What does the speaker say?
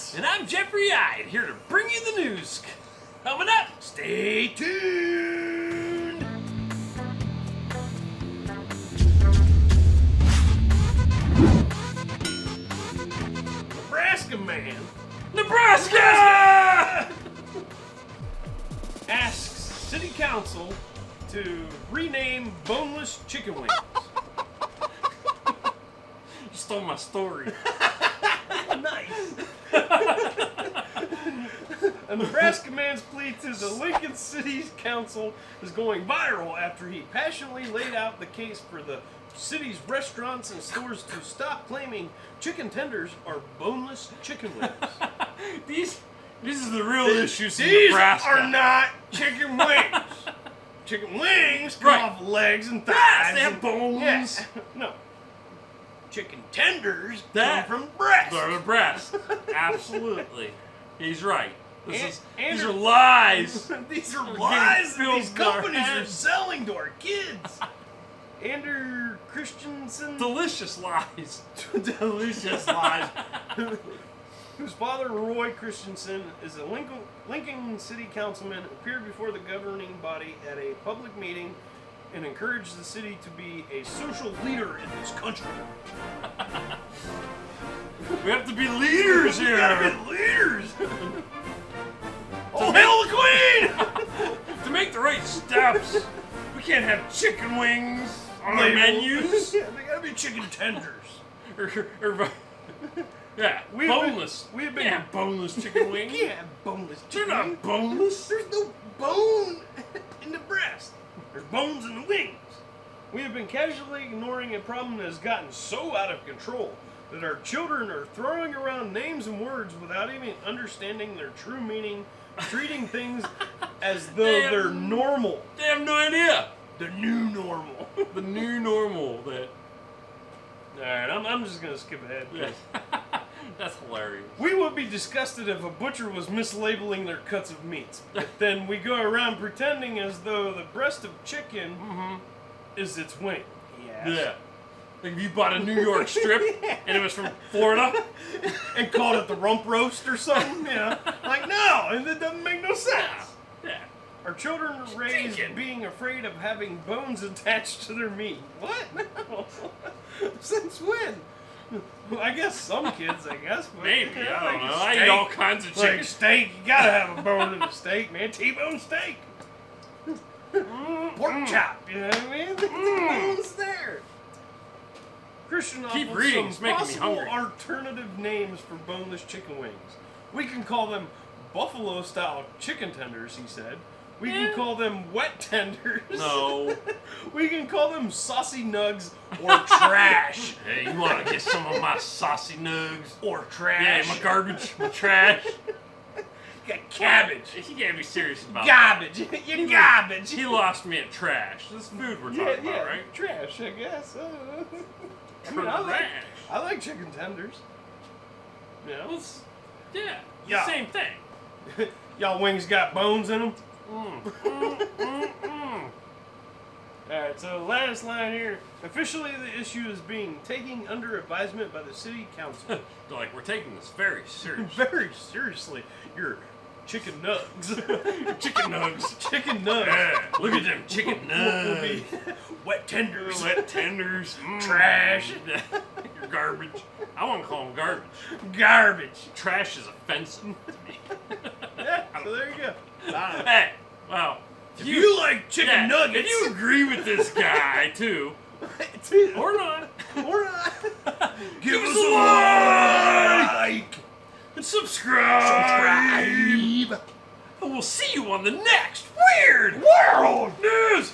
Pleads. And I'm Jeffrey Ide, here to bring you the news. Coming up, stay tuned. Nebraska man. Nebraska! Asks city council to rename boneless chicken wings. You stole my story. Nice. A Nebraska man's plea to the Lincoln City Council is going viral after he passionately laid out the case for the city's restaurants and stores to stop claiming chicken tenders are boneless chicken wings. These are the real issues in Nebraska. These are not chicken wings. Chicken wings come Right. off legs and thighs. Yes, they have and- bones. Yeah. No. Chicken tenders That- come from breast. They're the breast. Absolutely. He's right. These Andrew- are lies. These are We're lies getting that these filled in our companies are heads. selling to our kids. Andrew Christensen, Delicious lies. delicious lies, whose father, Roy Christensen, is a Lincoln City councilman, appeared before the governing body at a public meeting and encouraged the city to be a social leader in this country. We have to be leaders We here. gotta be leaders. Oh, hail the queen! To make the right steps, we can't have chicken wings on our Label. menus. Yeah, they gotta be chicken tenders. Yeah, boneless. We have been. Yeah, boneless chicken wings. You can't have boneless They're chicken wings. not boneless. There's no bone in the breast. There's bones in the wings. We have been casually ignoring a problem that has gotten so out of control that our children are throwing around names and words without even understanding their true meaning, treating things as though they're normal. They have no idea. The new normal. The new normal. That. Alright, I'm just gonna skip ahead. 'Cause That's hilarious. we would be disgusted if a butcher was mislabeling their cuts of meats. But then we go around pretending as though the breast of chicken is its wing. Yeah. Like if you bought a New York strip and it was from Florida. And called it the rump roast or something, you know? Like, no, and it doesn't make no sense. Yeah. Our children are raised Chicken. being afraid of having bones attached to their meat. What? No. Since when? Well, I guess some kids, but, Maybe. you know, I don't like know. a I eat steak. all kinds of chicken. Like steak, you gotta have a bone in the steak, man. T-bone steak. Pork chop, you know what I mean? The bone's there. Christian Keep offers reading, it's some making me possible hungry. alternative names for boneless chicken wings. We can call them buffalo-style chicken tenders, he said. We can call them wet tenders. No. We can call them saucy nugs or trash. Hey, you want to get some of my saucy nugs? Or Yeah, trash. my garbage, my trash. Got cabbage. He can't be serious about Garbage. You garbage. He lost me at trash. This is food we're talking about, right? Trash, I guess. I mean, Trash. I like chicken tenders. You know? Well, it's- yeah, Yeah. the same thing. Y'all wings got bones in them? Alright, so last line here. Officially, the issue is being taken under advisement by the city council. They're like, we're taking this very seriously. Very seriously, your chicken nugs. Chicken nugs. Chicken nugs. Yeah, look at them chicken What will be nugs. wet tenders. Wet tenders. Trash. Your garbage. I want to call them garbage. Garbage. Trash is offensive to me. Yeah, so there you go. Hey, well. If you like chicken nuggets, if you agree with this guy, too, or not, or not, give us a like and subscribe. And we'll see you on the next Weird World News